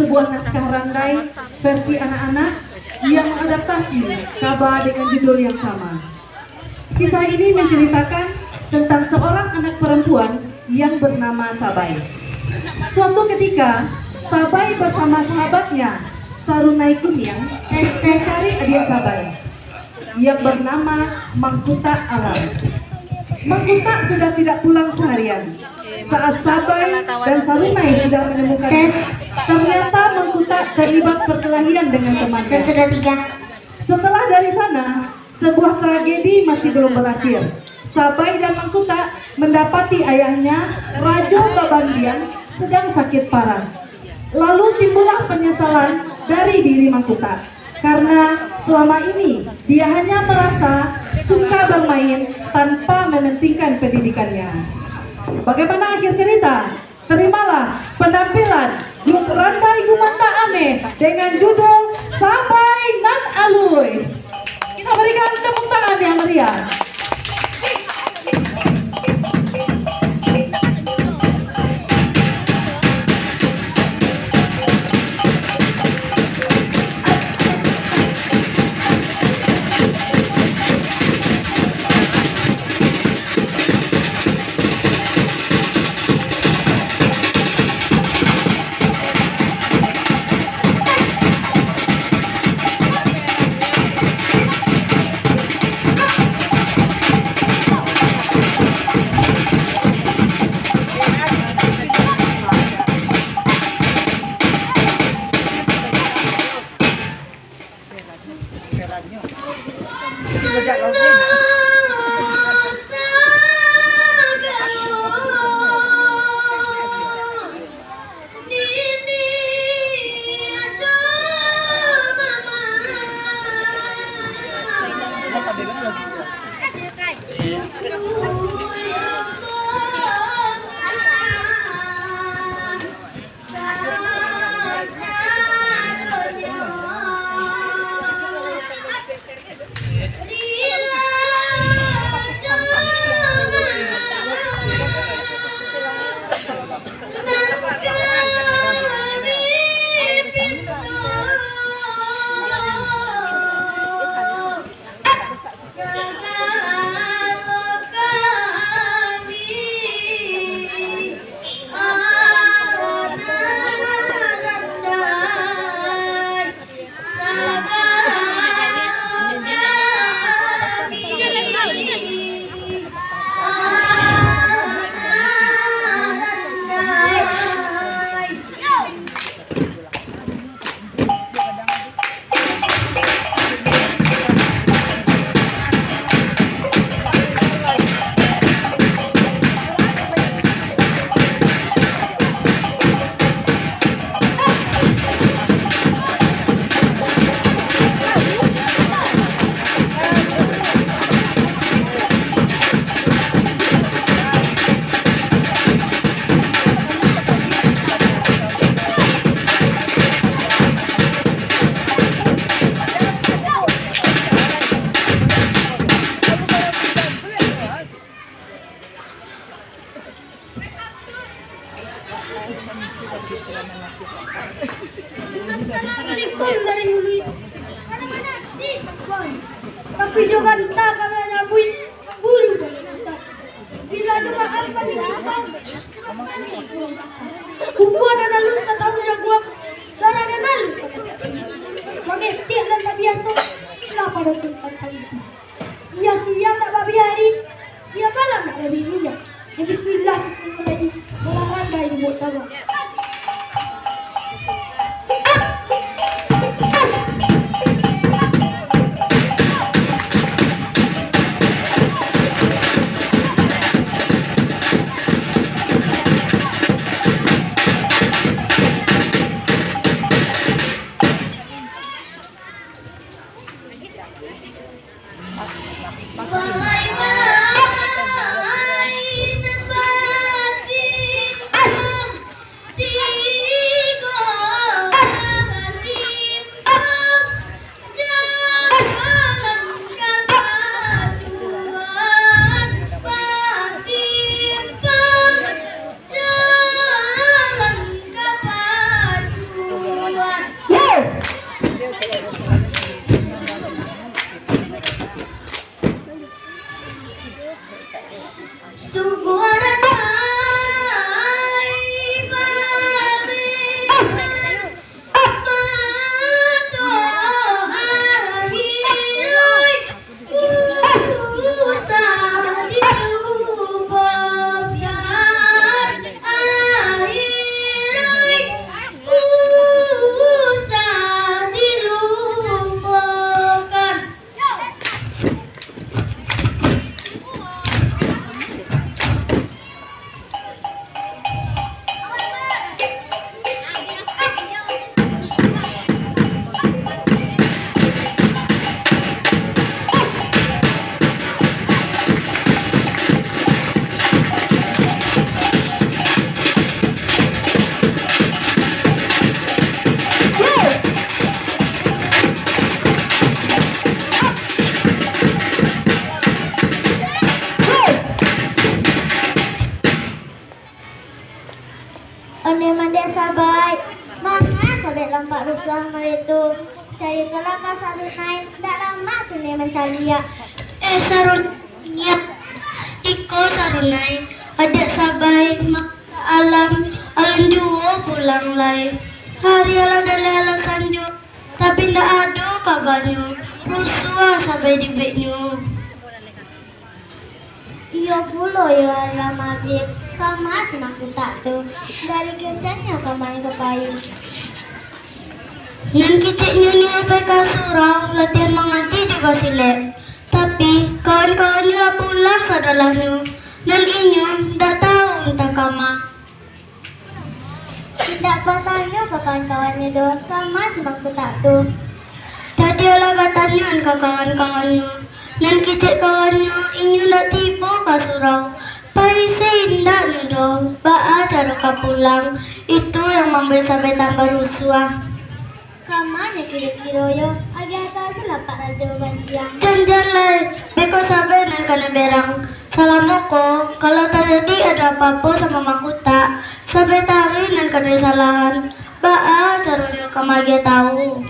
sebuah naskah randai versi anak-anak yang mengadaptasi Kaba dengan judul yang sama. Kisah ini menceritakan tentang seorang anak perempuan yang bernama Sabai. Suatu ketika, Sabai bersama sahabatnya Sarunai Kunyang mencari adik Sabai yang bernama Mangkuta Alam. Mangkuta sudah tidak pulang seharian. Saat Sabai dan Sarunai sudah menemukan, ternyata Mangkuta terlibat perkelahian dengan temannya. Setelah dari sana, sebuah tragedi masih belum berakhir. Sabai dan Mangkuta mendapati ayahnya, Rajo Babandian, sedang sakit parah. Lalu timbullah penyesalan dari diri Mangkuta, karena selama ini dia hanya merasa suka bermain tanpa mementingkan pendidikannya. Bagaimana akhir cerita? Terimalah penampilan grup Randai Gumanta Ame dengan judul Sabai Nan Alui. Kita berikan tepuk tangan yang meriah. Tapi juga tak kami nyambui bulu dari besar. Bila juga apa di belakang, kumpulan dan lalu tahu jagoan dan ada lalu. Mengetik dan tak biasa. Bila pada tempat kali. Ia siap tak babi hari. Ia malam tak babi dunia. Bismillah lagi olahraga ibu buat tahu. Onde mande sabai, mana sabai lambat rusah itu. Saya selama sarunai, tak lama sini mencalia. Sarunnya, iko sarunai, ada sabai, alam juo pulang lai. Hari ala dale ala sanju, tapi ndak ada kabarnya. Rusuh sabai di beknya. Iya pula ya ala maghrib. Sama senang tak tu dari kerjanya kemarin ke payung. Nan kita ni sampai ke surau latihan mengaji juga silap. Tapi kawan-kawannya lah pulang sadalahnya. Nan inyo dah tahu entah kama. Tidak bertanya ke kawan-kawannya doh sama senang tak tu. Tadi olah bertanya ke kawan-kawannya. Nan kita kawannya inyo dah tiba ke surau. Paisi indah nudo, baa cara pulang itu yang membuat sampai tambah rusuh. Kamanya kira-kira yo, agak tahu selapak aja banjiang. Jangan lah, beko sabar dan kena berang. Salamoko, kalau tadi ada apa-apa sama makuta, sabar tarik dan kena salahan. Baa caranya kamagia tahu.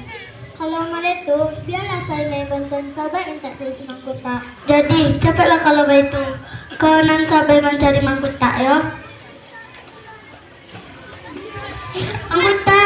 Kalau mereka tu, biarlah saya naik bantuan sabar yang tak terus makuta. Jadi, cepatlah kalau begitu. Kawanan sabai mencari mangkuta ya. Mangkuta.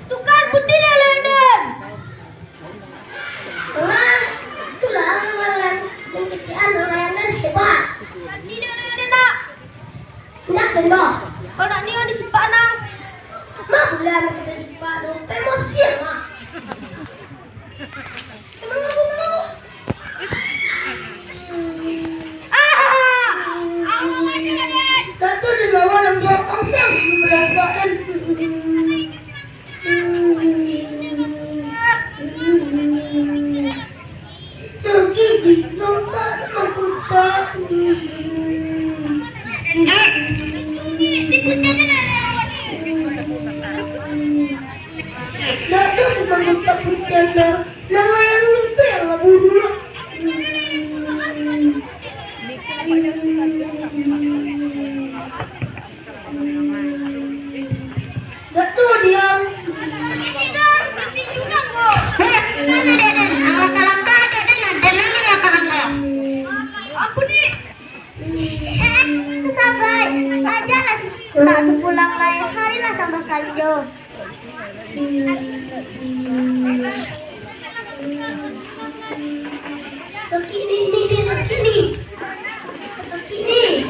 Tukar putih leledan. Wah, itulah amalan penciptaan layanan hebat. Tidak nak. Nak kenal. Kalau nak ni ada simpan nak. Mak boleh nak simpan tu. Emosi mak. perasaan. Tergigit nomor makuta. Nada bukan makuta. Nama yang itu yang buruk. Betul dia. Pulang lain hari lah sama Kaljo. Ke kiri, ke kiri. Ke kiri.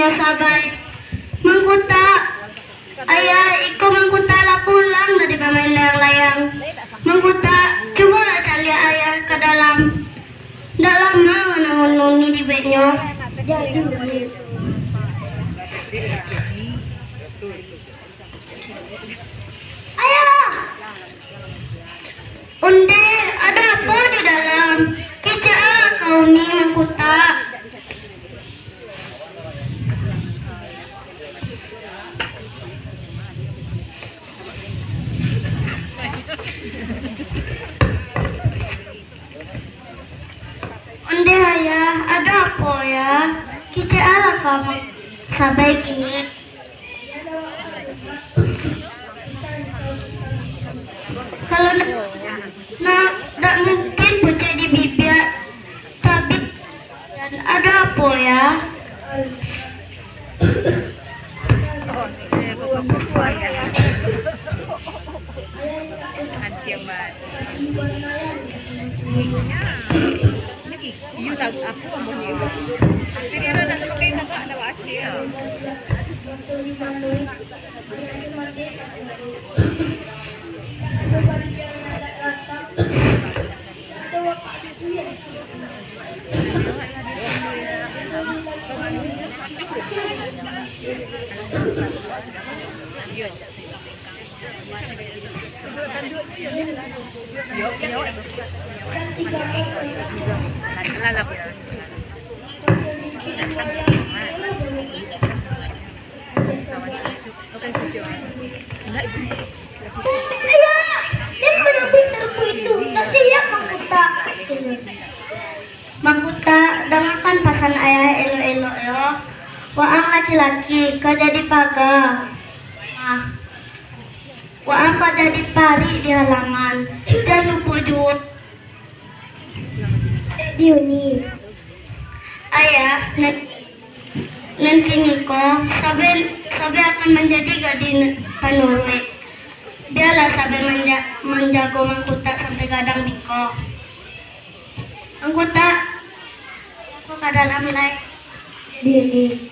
Sabar, mengkuta, ayah iko mengkuta lah pulang dari pemain layang. Mengkuta, coba lah cari ayah ke dalam mana nuni di bednya. Jadi, ayah, unde ada apa di dalam? Kita kau ni mengkuta. Onde ayah, ada apa ya? Kita ala kamu sabai kini. Kalau tak mungkin bocah di bibir, tapi dan ada apa ya? Aku mau nyewa. Jadi ada nak pakai kakak ada wasi ya. dan 3 Lalap. Ayah, dia mana pintarku itu? Nanti ya Mangkuta. Mangkuta, dengarkan pesan ayah elo-elo yo. Waang laki-laki, kau jadi pagar. Waang kau jadi pari di halaman. Dan lupujut. Diuni. Ayah, nanti Niko, Sabe akan menjadi gadis penurut. Dialah Sabe menjago Mangkuta sampai kadang Niko. Mangkuta, aku ke dalam naik diri.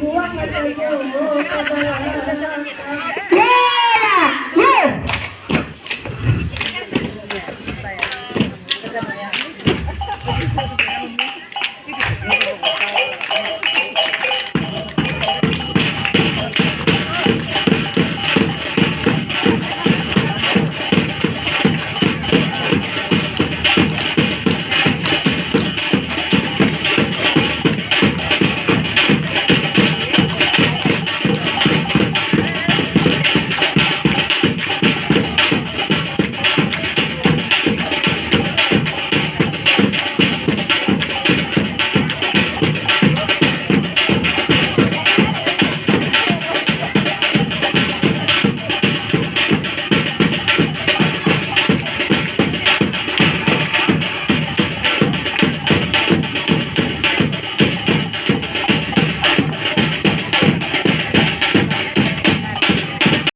Buang